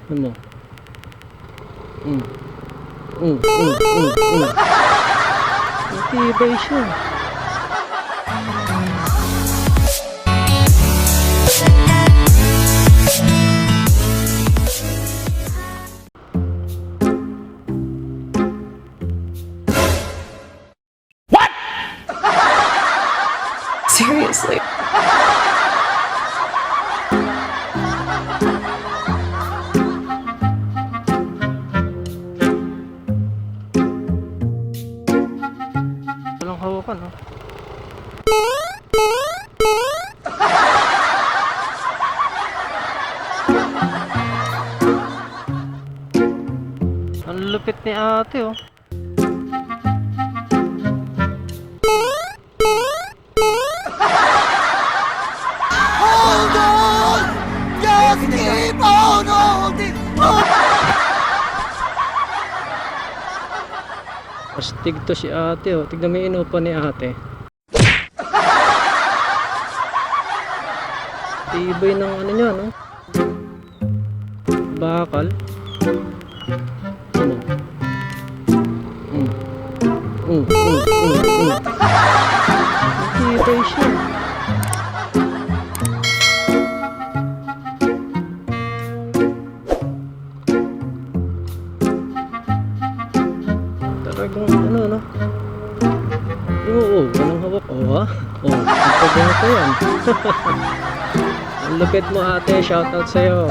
Ano mo? Matibay siya. Seriously. Walang hawakan, no? Ang lupit ni ate, oh. Hold on! Just keep on holding on! Astig to si ate, oh. Tignan mo yung inupa ni ate. Tibay ng ano niya, no? Bakal. Ano? Tibay siya. Talagang ano, no? Oo, walang hawak. Oo, ha? Oo, pagpagawa pa yan. Ang lupit mo ate, shoutout sa'yo.